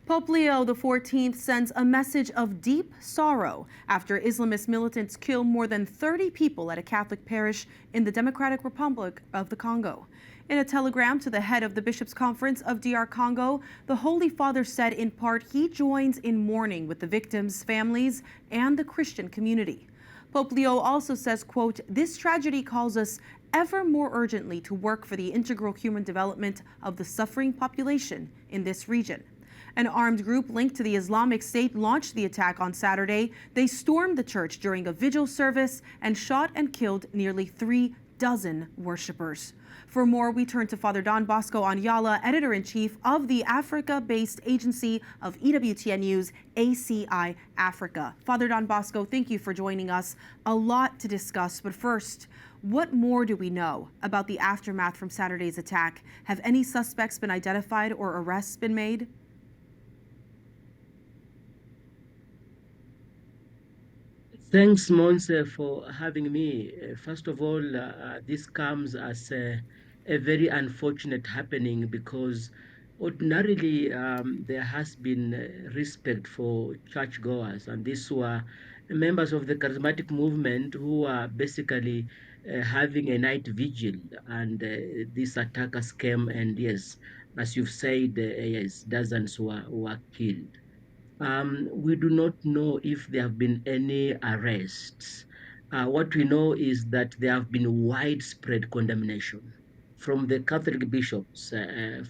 Pope Leo XIV sends a message of deep sorrow after Islamist militants kill more than 30 people at a Catholic parish in the Democratic Republic of the Congo. In a telegram to the head of the Bishops' Conference of DR Congo, the Holy Father said in part he joins in mourning with the victims' families and the Christian community. Pope Leo also says, quote, "This tragedy calls us ever more urgently to work for the integral human development of the suffering population in this region." An armed group linked to the Islamic State launched the attack on Saturday. They stormed the church during a vigil service and shot and killed nearly 3 dozen worshippers. For more, we turn to Father Don Bosco Anyala, editor-in-chief of the Africa-based agency of EWTN News, ACI Africa. Father Don Bosco, thank you for joining us. A lot to discuss, but first, what more do we know about the aftermath from Saturday's attack? Have any suspects been identified or arrests been made? Thanks, Mourns, for having me. First of all, this comes as a very unfortunate happening because ordinarily there has been respect for churchgoers, and these were members of the charismatic movement who are basically having a night vigil, and these attackers came, and yes, as you've said, yes, dozens were killed. We do not know if there have been any arrests. What we know is that there have been widespread condemnation from the Catholic bishops,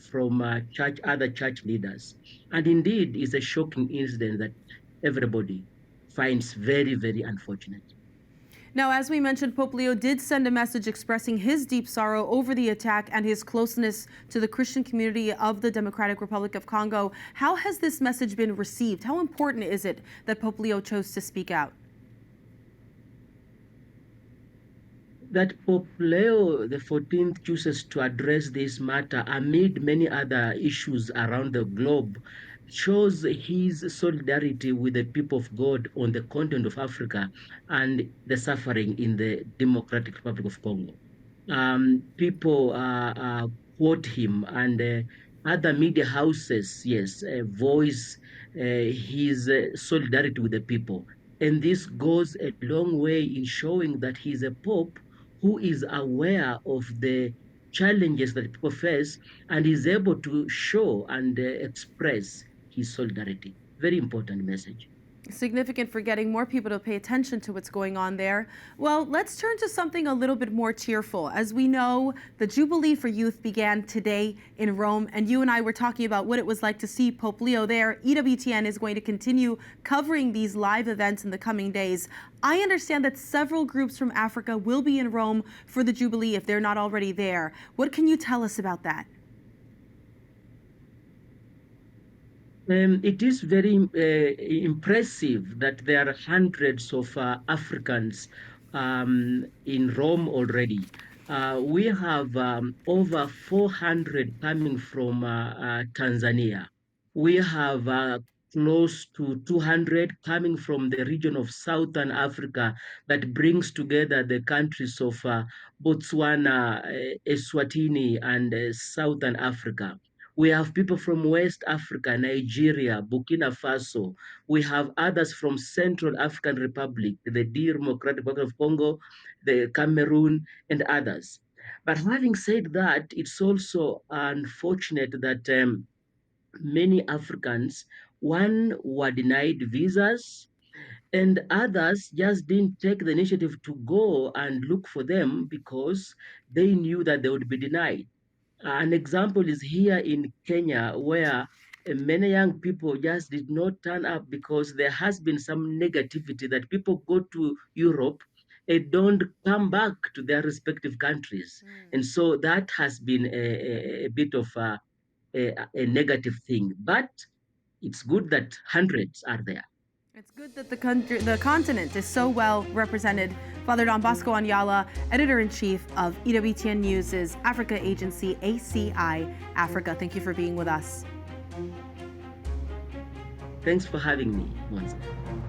from other church leaders. And indeed, it's a shocking incident that everybody finds very, very unfortunate. Now, as we mentioned, Pope Leo did send a message expressing his deep sorrow over the attack and his closeness to the Christian community of the Democratic Republic of Congo. How has this message been received? How important is it that Pope Leo chose to speak out? That Pope Leo XIV chooses to address this matter amid many other issues around the globe shows his solidarity with the people of God on the continent of Africa and the suffering in the Democratic Republic of Congo. People quote him, and other media houses, yes, voice his solidarity with the people. And this goes a long way in showing that he's a pope who is aware of the challenges that people face and is able to show and express his solidarity. Very important message. Significant for getting more people to pay attention to what's going on there. Well, let's turn to something a little bit more cheerful. As we know, the Jubilee for Youth began today in Rome, and you and I were talking about what it was like to see Pope Leo there. EWTN is going to continue covering these live events in the coming days. I understand that several groups from Africa will be in Rome for the Jubilee if they're not already there. What can you tell us about that? It is very impressive that there are hundreds of Africans in Rome already. We have over 400 coming from Tanzania. We have close to 200 coming from the region of Southern Africa that brings together the countries of Botswana, Eswatini, and Southern Africa. We have people from West Africa, Nigeria, Burkina Faso. We have others from Central African Republic, the Democratic Republic of Congo, the Cameroon, and others. But having said that, it's also unfortunate that many Africans, one, were denied visas, and others just didn't take the initiative to go and look for them because they knew that they would be denied. An example is here in Kenya, where many young people just did not turn up because there has been some negativity that people go to Europe and don't come back to their respective countries. And so that has been a bit of a negative thing. But it's good that hundreds are there. It's good that the continent is so well represented. Father Don Bosco Anyala, editor-in-chief of EWTN News' Africa agency, ACI Africa. Thank you for being with us. Thanks for having me once again.